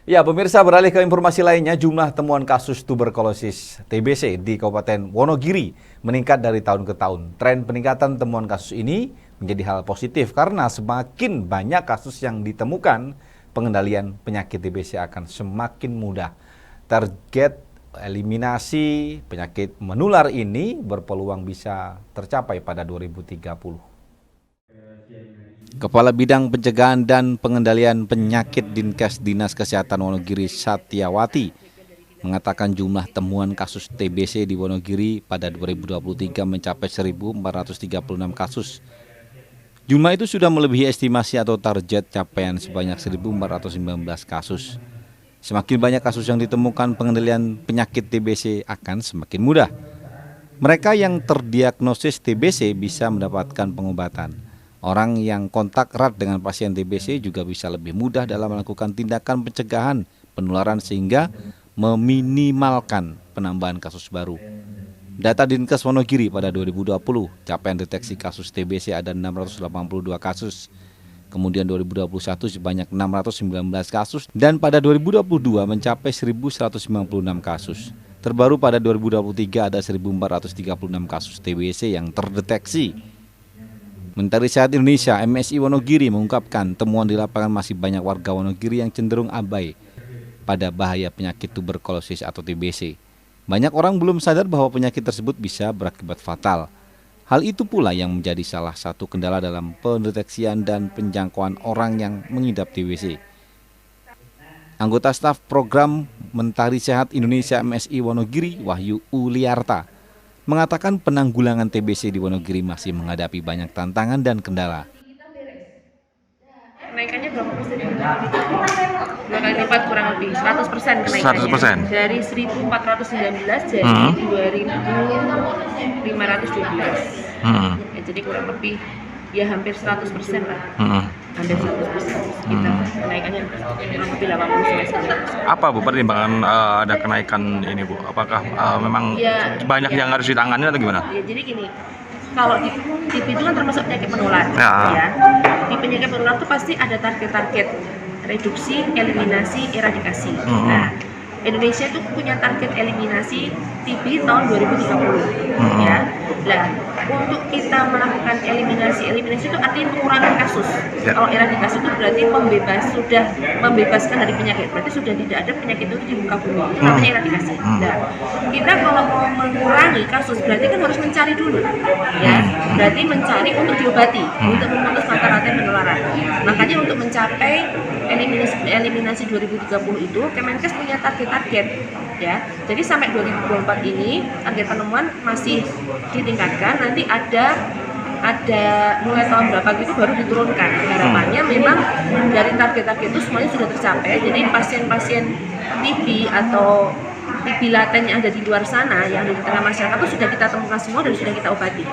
Ya, pemirsa, beralih ke informasi lainnya, jumlah temuan kasus tuberkulosis TBC di Kabupaten Wonogiri meningkat dari tahun ke tahun. Tren peningkatan temuan kasus ini menjadi hal positif karena semakin banyak kasus yang ditemukan, pengendalian penyakit TBC akan semakin mudah. Target eliminasi penyakit menular ini berpeluang bisa tercapai pada 2030. Kepala Bidang Pencegahan dan Pengendalian Penyakit Dinkes Dinas Kesehatan Wonogiri Satyawati mengatakan jumlah temuan kasus TBC di Wonogiri pada 2023 mencapai 1.436 kasus. Jumlah itu sudah melebihi estimasi atau target capaian sebanyak 1.419 kasus. Semakin banyak kasus yang ditemukan, pengendalian penyakit TBC akan semakin mudah. Mereka yang terdiagnosis TBC bisa mendapatkan pengobatan. Orang yang kontak erat dengan pasien TBC juga bisa lebih mudah dalam melakukan tindakan pencegahan penularan sehingga meminimalkan penambahan kasus baru. Data Dinkes Wonogiri pada 2020, capaian deteksi kasus TBC ada 682 kasus. Kemudian 2021 sebanyak 619 kasus dan pada 2022 mencapai 1.196 kasus. Terbaru pada 2023 ada 1.436 kasus TBC yang terdeteksi. Menteri Sehat Indonesia MSI Wonogiri mengungkapkan temuan di lapangan masih banyak warga Wonogiri yang cenderung abai pada bahaya penyakit tuberkulosis atau TBC. Banyak orang belum sadar bahwa penyakit tersebut bisa berakibat fatal. Hal itu pula yang menjadi salah satu kendala dalam pendeteksian dan penjangkauan orang yang mengidap TBC. Anggota staf program Mentari Sehat Indonesia MSI Wonogiri, Wahyu Uliarta, mengatakan penanggulangan TBC di Wonogiri masih menghadapi banyak tantangan dan kendala. Kenaikannya berapa persen? 2 kali lipat kurang lebih, 100% kenaikannya. 100%? Dari 1.419 jadi 2.512. Ya, jadi kurang lebih ya hampir 100% lah. Hampir 100%. Kita kenaikannya kurang lebih 80-90%. Apa Bu pertimbangan ada kenaikan ini Bu? Apakah memang banyak yang harus ditangani atau gimana? Ya, jadi gini, kalau TB itu kan termasuk penyakit menular, ya. Di penyakit menular itu pasti ada target-target reduksi, eliminasi, eradikasi. Nah, Indonesia itu punya target eliminasi TB tahun 2030, ya. Nah, untuk kita melakukan eliminasi itu artinya pengurangan kasus. Kalau eradikasi itu berarti sudah membebaskan dari penyakit, berarti sudah tidak ada penyakit itu di muka bumi. Itu namanya eradikasi. Nah, kita kalau mau mengurangi kasus berarti kan harus mencari dulu, ya. Berarti mencari untuk diobati, untuk memutus rantai penularan. Makanya untuk mencapai eliminasi 2030 itu Kemenkes punya target, ya. Jadi sampai 2024 ini target penemuan masih ditingkatkan, nanti ada mulai tahun berapa gitu baru diturunkan. Harapannya memang dari target-target itu semuanya sudah tercapai. Jadi pasien-pasien TB atau TB laten yang ada di luar sana, yang ada di tengah masyarakat itu sudah kita temukan semua dan sudah kita obati.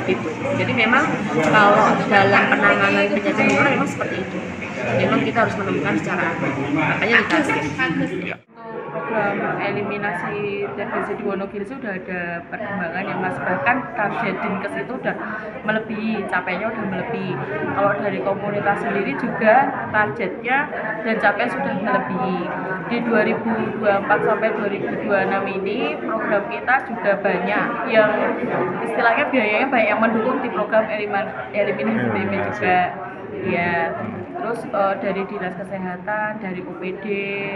Gitu. Jadi memang kalau dalam penanganan penyakit menular memang seperti itu. Memang kita harus menemukan secara makanya ditarget. Program eliminasi TBC di Wonogiri sudah ada perkembangan yang Mas, bahkan target Dinkes itu udah melebihi, capaiannya udah melebihi. Kalau dari komunitas sendiri juga targetnya dan capaian sudah melebihi. Di 2024 sampai 2026 ini program kita juga banyak yang istilahnya biayanya banyak yang mendukung di program eliminasi TB juga. Ya, terus dari dinas kesehatan, dari UPD,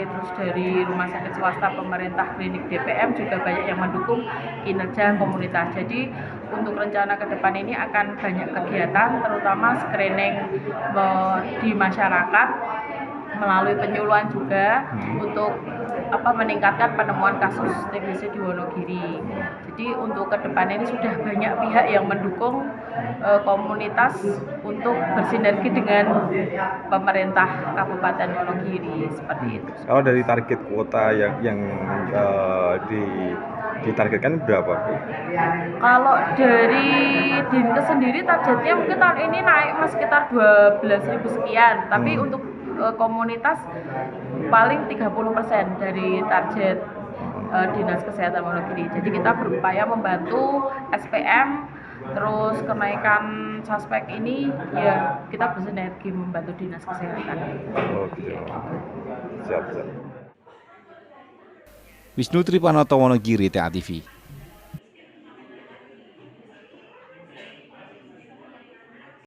terus dari rumah sakit swasta, pemerintah, klinik DPM juga banyak yang mendukung kinerja komunitas. Jadi untuk rencana ke depan ini akan banyak kegiatan, terutama screening di masyarakat melalui penyuluhan juga untuk meningkatkan penemuan kasus TBC di Wonogiri. Jadi untuk ke depan ini sudah banyak pihak yang mendukung komunitas untuk bersinergi dengan pemerintah Kabupaten Wonogiri seperti itu. Kalau dari target kuota yang ditargetkan berapa? Kalau dari Dinkes sendiri targetnya mungkin tahun ini naik sekitar 12.000 sekian, tapi untuk komunitas paling 30% dari target Dinas Kesehatan Wonogiri. Jadi kita berupaya membantu SPM, terus kenaikan suspek ini ya kita bersinergi membantu dinas kesehatan. Oke. Siap. Wisnu Tripanoto, Wonogiri, TA TV.